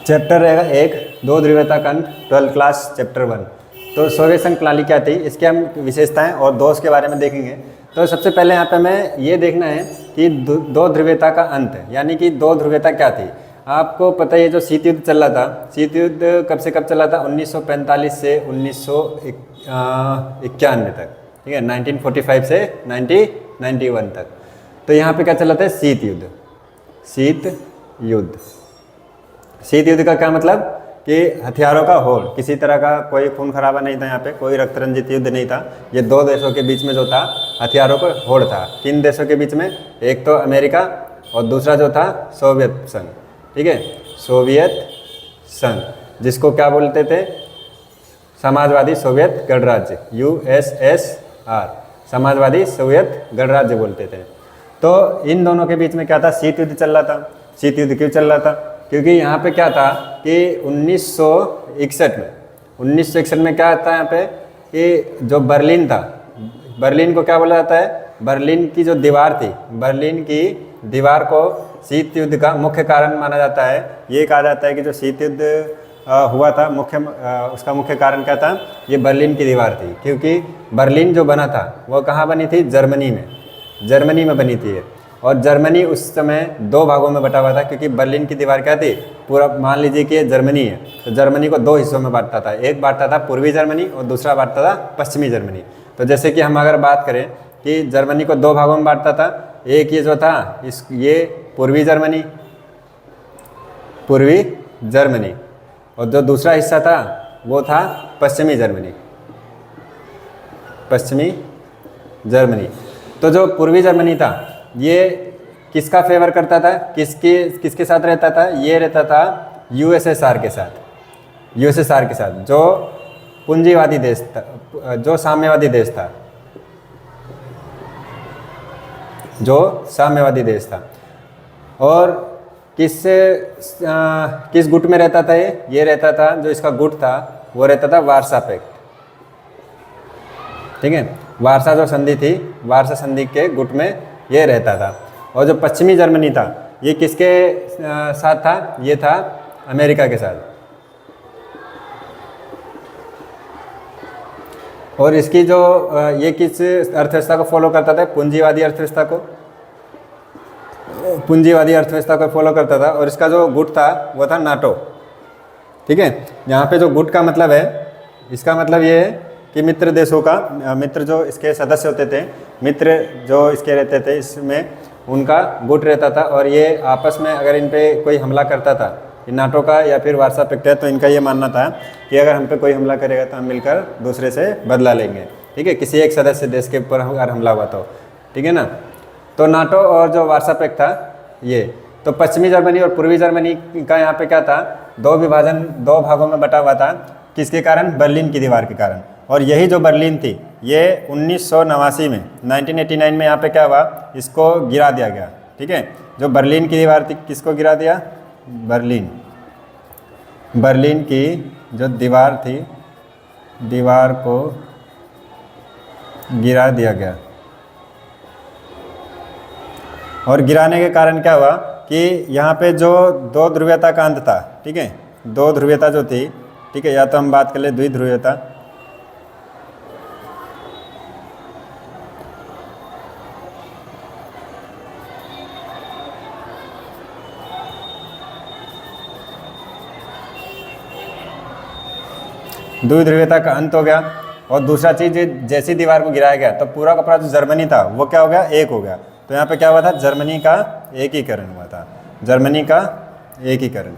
Chapter रहेगा एक, दो ध्रुवीयता का अंत, 12th क्लास चैप्टर 1। तो सोवियत संघ प्रणाली क्या थी, इसके हम विशेषताएं और दोष के बारे में देखेंगे। तो सबसे पहले यहाँ पे हमें ये देखना है कि दो ध्रुवीयता का अंत, यानी कि दो ध्रुवीयता क्या थी। आपको पता है ये जो शीत युद्ध चल रहा था, शीत युद्ध कब से कब चला था, 1945 से 1991 तक, ठीक है, 1945 से 1991 तक। तो यहाँ पे क्या चला था, शीत युद्ध। शीत युद्ध, शीत युद्ध का क्या मतलब कि हथियारों का होड़, किसी तरह का कोई खून खराबा नहीं था, यहाँ पे कोई रक्त रंजित युद्ध नहीं था। ये दो देशों के बीच में जो था हथियारों का होड़ था। किन देशों के बीच में, एक तो अमेरिका और दूसरा जो था सोवियत संघ, ठीक है, सोवियत संघ, जिसको क्या बोलते थे, समाजवादी सोवियत गणराज्य, USSR, समाजवादी सोवियत गणराज्य बोलते थे। तो इन दोनों के बीच में क्या था, शीत युद्ध चल रहा था। शीत युद्ध क्यों चल रहा था, क्योंकि यहाँ पे क्या था कि 1961 में क्या था यहाँ पे कि जो बर्लिन था, बर्लिन को क्या बोला जाता है, बर्लिन की जो दीवार थी, बर्लिन की दीवार को शीत युद्ध का मुख्य कारण माना जाता है। ये कहा जाता है कि जो शीत युद्ध हुआ था उसका मुख्य कारण क्या था, ये बर्लिन की दीवार थी। क्योंकि बर्लिन जो बना था वो कहाँ बनी थी, जर्मनी में बनी थी। और जर्मनी उस समय दो भागों में बटा हुआ था, क्योंकि बर्लिन की दीवार क्या थी, पूरा मान लीजिए कि जर्मनी है, तो जर्मनी को दो हिस्सों में बांटता था। एक बांटता था पूर्वी जर्मनी और दूसरा बांटता था पश्चिमी जर्मनी। तो जैसे कि हम अगर बात करें कि जर्मनी को दो भागों में बांटता था, एक ये जो था ये पूर्वी जर्मनी, और जो दूसरा हिस्सा था वो था पश्चिमी जर्मनी। तो जो पूर्वी जर्मनी था ये किसका फेवर करता था, किसके साथ रहता था, ये रहता था यूएसएसआर के साथ, जो पूंजीवादी देश था, जो साम्यवादी देश था। और किस गुट में रहता था ये रहता था, जो इसका गुट था वो रहता था वार्सा पैक्ट, ठीक है, वार्सा जो संधि थी, वार्सा संधि के गुट में ये रहता था। और जो पश्चिमी जर्मनी था ये किसके साथ था, ये था अमेरिका के साथ। और इसकी जो ये किस अर्थव्यवस्था को फॉलो करता था, पूंजीवादी अर्थव्यवस्था को फॉलो करता था। और इसका जो गुट था वो था नाटो, ठीक है। यहाँ पे जो गुट का मतलब है, इसका मतलब ये है कि मित्र देशों का, मित्र जो इसके सदस्य होते थे, मित्र जो इसके रहते थे, इसमें उनका गुट रहता था। और ये आपस में अगर इन पे कोई हमला करता था, नाटो का या फिर वार्सा पैक्ट है, तो इनका ये मानना था कि अगर हम पे कोई हमला करेगा तो हम मिलकर दूसरे से बदला लेंगे, ठीक है, किसी एक सदस्य देश के ऊपर अगर हमला हुआ तो, ठीक है ना। तो नाटो और जो वार्सा पैक्ट था ये, तो पश्चिमी जर्मनी और पूर्वी जर्मनी का यहाँ पे क्या था, दो भागों में बटा हुआ था। किसके कारण, बर्लिन की दीवार के कारण। और यही जो बर्लिन थी ये 1989 में 1989 में यहाँ पे क्या हुआ, इसको गिरा दिया गया, ठीक है। जो बर्लिन की दीवार थी, किसको गिरा दिया, बर्लिन की जो दीवार थी, दीवार को गिरा दिया गया। और गिराने के कारण क्या हुआ कि यहाँ पे जो दो ध्रुवीयता का अंत था, ठीक है, दो ध्रुवीयता जो थी, ठीक है, या तो हम बात कर ले द्विध्रुवीयता, द्विध्रुवीयता का अंत हो गया। और दूसरा चीज़, जैसी दीवार को गिराया गया तो पूरा का पूरा जो जर्मनी था वो क्या हो गया, एक हो गया। तो यहाँ पे क्या हुआ था, जर्मनी का एकीकरण हुआ था, जर्मनी का एकीकरण।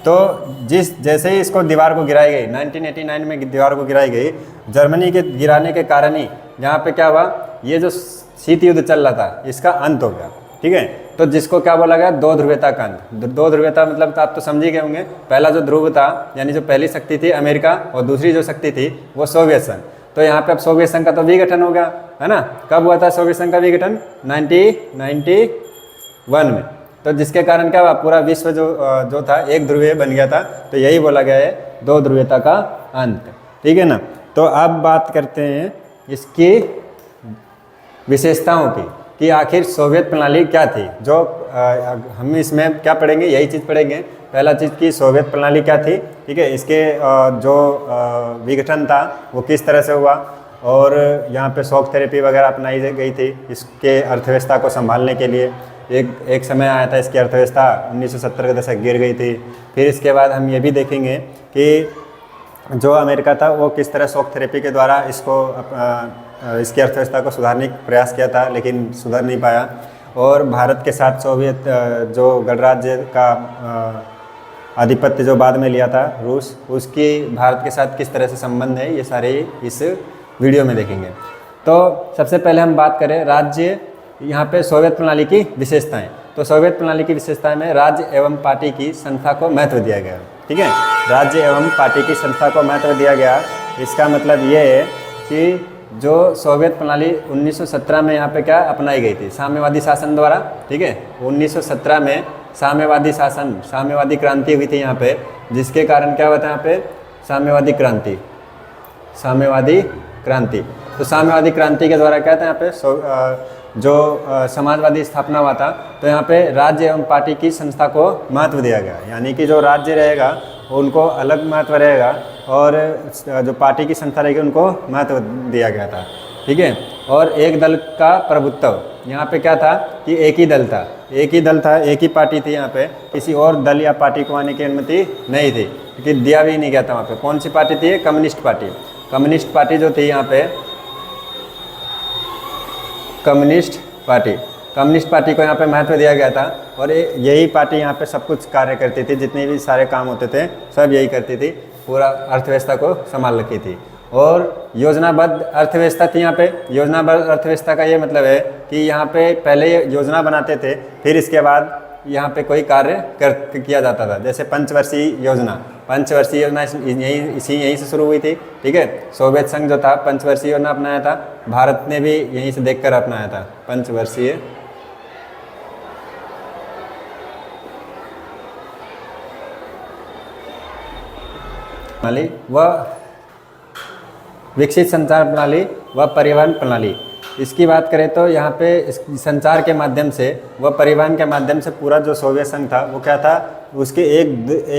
तो जैसे ही इसको दीवार को गिराई गई, 1989 में दीवार को गिराई गई, जर्मनी के गिराने के कारण ही यहाँ पे क्या हुआ, ये जो शीत युद्ध चल रहा था इसका अंत हो गया, ठीक है। तो जिसको क्या बोला गया, दो ध्रुवीयता का अंत। दो ध्रुवीयता मतलब तो आप तो समझ ही गए होंगे, पहला जो ध्रुव था, यानी जो पहली शक्ति थी अमेरिका, और दूसरी जो शक्ति थी वो सोवियत संघ। तो यहाँ पे अब सोवियत संघ का तो विघटन हो गया, है ना। कब हुआ था सोवियत संघ का विघटन, 1991 में। तो जिसके कारण क्या हुआ, पूरा विश्व जो था एक ध्रुवीय बन गया था। तो यही बोला गया है दो ध्रुवीयता का अंत, ठीक है ना। तो अब बात करते हैं इसकी विशेषताओं की कि आखिर सोवियत प्रणाली क्या थी। जो हम इसमें क्या पढ़ेंगे, यही चीज़ पढ़ेंगे। पहला चीज़ कि सोवियत प्रणाली क्या थी, ठीक है, इसके जो विघटन था वो किस तरह से हुआ, और यहाँ पे शॉक थेरेपी वगैरह अपनाई गई थी इसके अर्थव्यवस्था को संभालने के लिए। एक समय आया था इसकी अर्थव्यवस्था 1970 के दशक गिर गई थी। फिर इसके बाद हम ये भी देखेंगे कि जो अमेरिका था वो किस तरह शॉक थेरेपी के द्वारा इसकी अर्थव्यवस्था को सुधारने का प्रयास किया था, लेकिन सुधर नहीं पाया। और भारत के साथ सोवियत जो गणराज्य का आधिपत्य जो बाद में लिया था रूस, उसकी भारत के साथ किस तरह से संबंध है, ये सारे इस वीडियो में देखेंगे। तो सबसे पहले हम बात करें राज्य, यहाँ पे सोवियत प्रणाली की विशेषताएं। तो सोवियत प्रणाली की विशेषताएं में राज्य एवं पार्टी की संस्था को महत्व दिया गया, ठीक है। राज्य एवं पार्टी की संस्था को महत्व दिया गया, इसका मतलब ये है कि जो सोवियत प्रणाली 1917 में यहाँ पे क्या अपनाई गई थी, साम्यवादी शासन द्वारा, ठीक है। 1917 में साम्यवादी शासन, साम्यवादी क्रांति हुई थी यहाँ पे, जिसके कारण क्या हुआ था यहाँ पे, साम्यवादी क्रांति, साम्यवादी क्रांति। तो साम्यवादी क्रांति के द्वारा क्या था यहाँ पे, जो समाजवादी स्थापना हुआ था, तो यहाँ पे राज्य एवं पार्टी की संस्था को महत्व दिया गया। यानी कि जो राज्य रहेगा उनको अलग महत्व रहेगा, और जो पार्टी की संस्था रहेगी उनको महत्व दिया गया था, ठीक है। और एक दल का प्रभुत्व, यहाँ पे क्या था कि एक ही दल था, एक ही दल था, एक ही पार्टी थी। यहाँ पे किसी और दल या पार्टी को आने की अनुमति नहीं थी, क्योंकि दिया भी नहीं गया था वहाँ पे। कौन सी पार्टी थी? Communist party. कम्युनिस्ट पार्टी जो थी यहाँ पे, कम्युनिस्ट पार्टी को यहाँ पे महत्व दिया गया था, और यही पार्टी यहाँ पे सब कुछ कार्य करती थी, जितने भी सारे काम होते थे सब यही करती थी, पूरा अर्थव्यवस्था को संभाल रखी थी। और योजनाबद्ध अर्थव्यवस्था थी यहाँ पे। योजनाबद्ध अर्थव्यवस्था का ये मतलब है कि यहाँ पे पहले योजना बनाते थे, फिर इसके बाद यहाँ पे कोई कार्य किया जाता था। जैसे पंचवर्षीय योजना यहीं से शुरू हुई थी, ठीक है। सोवियत संघ जो था पंचवर्षीय योजना अपनाया था, भारत ने भी यहीं से देखकर अपनाया था पंचवर्षीय प्रणाली व विकसित संचार प्रणाली व परिवहन प्रणाली। इसकी बात करें तो यहाँ पे संचार के माध्यम से व परिवहन के माध्यम से पूरा जो सोवियत संघ था वो क्या था, उसके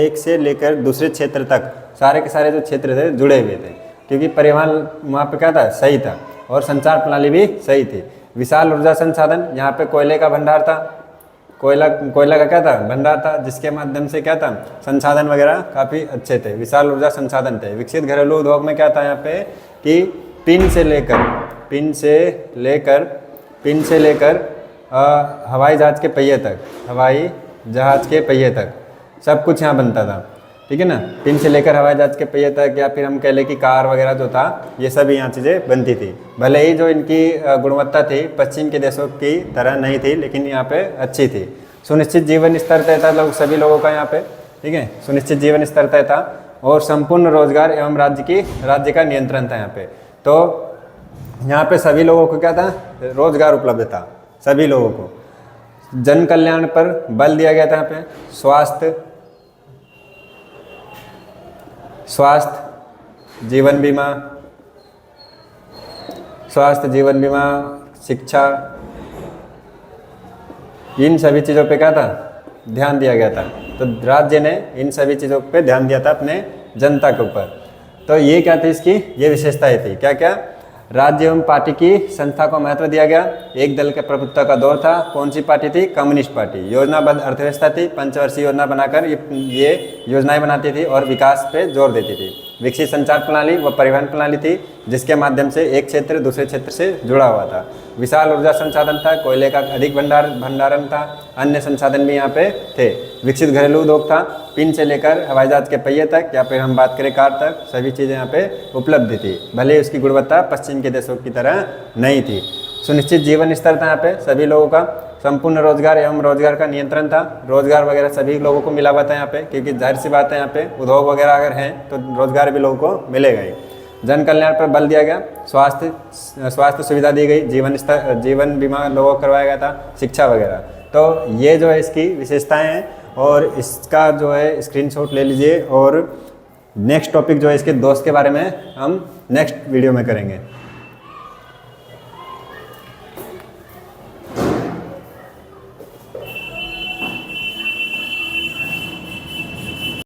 एक से लेकर दूसरे क्षेत्र तक सारे के सारे जो क्षेत्र थे जुड़े हुए थे, क्योंकि परिवहन वहाँ पे क्या था, सही था, और संचार प्रणाली भी सही थी। विशाल ऊर्जा संसाधन, यहाँ पे कोयले का भंडार था, कोयला का क्या था, भंडार था, जिसके माध्यम से क्या था, संसाधन वगैरह काफ़ी अच्छे थे, विशाल ऊर्जा संसाधन थे। विकसित घरेलू उद्योग में क्या था यहाँ पे कि पिन से लेकर हवाई जहाज़ के पहिए तक सब कुछ यहाँ बनता था, ठीक है ना। पिन से लेकर हवाई जहाज़ के पहिए तक, या फिर हम कह लें कि कार वगैरह जो था, ये सब यहाँ चीज़ें बनती थी। भले ही जो इनकी गुणवत्ता थी पश्चिम के देशों की तरह नहीं थी, लेकिन यहाँ पे अच्छी थी। सुनिश्चित जीवन स्तर तय था सभी लोगों का यहाँ पे, ठीक है, सुनिश्चित जीवन स्तर तय था, और संपूर्ण रोजगार एवं राज्य का नियंत्रण था यहाँ पे। तो यहाँ पे सभी लोगों को क्या था, रोजगार उपलब्ध था सभी लोगों को। जन कल्याण पर बल दिया गया था यहाँ पे, स्वास्थ्य जीवन बीमा, शिक्षा, इन सभी चीज़ों पे क्या था, ध्यान दिया गया था। तो राज्य ने इन सभी चीज़ों पे ध्यान दिया था अपने जनता के ऊपर। तो ये क्या थी, इसकी ये विशेषताएं थी, क्या क्या, राज्य एवं पार्टी की संस्था को महत्व दिया गया, एक दल के प्रभुत्व का दौर था। कौन सी पार्टी थी, कम्युनिस्ट पार्टी। योजनाबद्ध अर्थव्यवस्था थी, पंचवर्षीय योजना बनाकर ये योजनाएं बनाती थी और विकास पे जोर देती थी। विकसित संचार प्रणाली व परिवहन प्रणाली थी, जिसके माध्यम से एक क्षेत्र दूसरे क्षेत्र से जुड़ा हुआ था। विशाल ऊर्जा संसाधन था, कोयले का अधिक भंडारण था, अन्य संसाधन भी यहाँ पे थे। विकसित घरेलू उद्योग था, पिन से लेकर हवाई जहाज के पहिए तक, या फिर हम बात करें कार तक, सभी चीज़ें यहाँ पे उपलब्ध थी, भले उसकी गुणवत्ता पश्चिम के देशों की तरह नहीं थी। सुनिश्चित जीवन स्तर था यहाँ पे सभी लोगों का। संपूर्ण रोजगार एवं रोजगार का नियंत्रण था, रोजगार वगैरह सभी लोगों को मिला हुआ था यहाँ पे, क्योंकि जाहिर सी बात है यहाँ पे उद्योग वगैरह अगर हैं तो रोजगार भी लोगों को मिलेगा ही। जन कल्याण पर बल दिया गया, स्वास्थ्य सुविधा दी गई, जीवन बीमा लोगों को करवाया गया था, शिक्षा वगैरह। तो ये जो है इसकी विशेषताएं हैं, और इसका जो है स्क्रीनशॉट ले लीजिए, और नेक्स्ट टॉपिक जो है इसके दोस्त के बारे में हम नेक्स्ट वीडियो में करेंगे।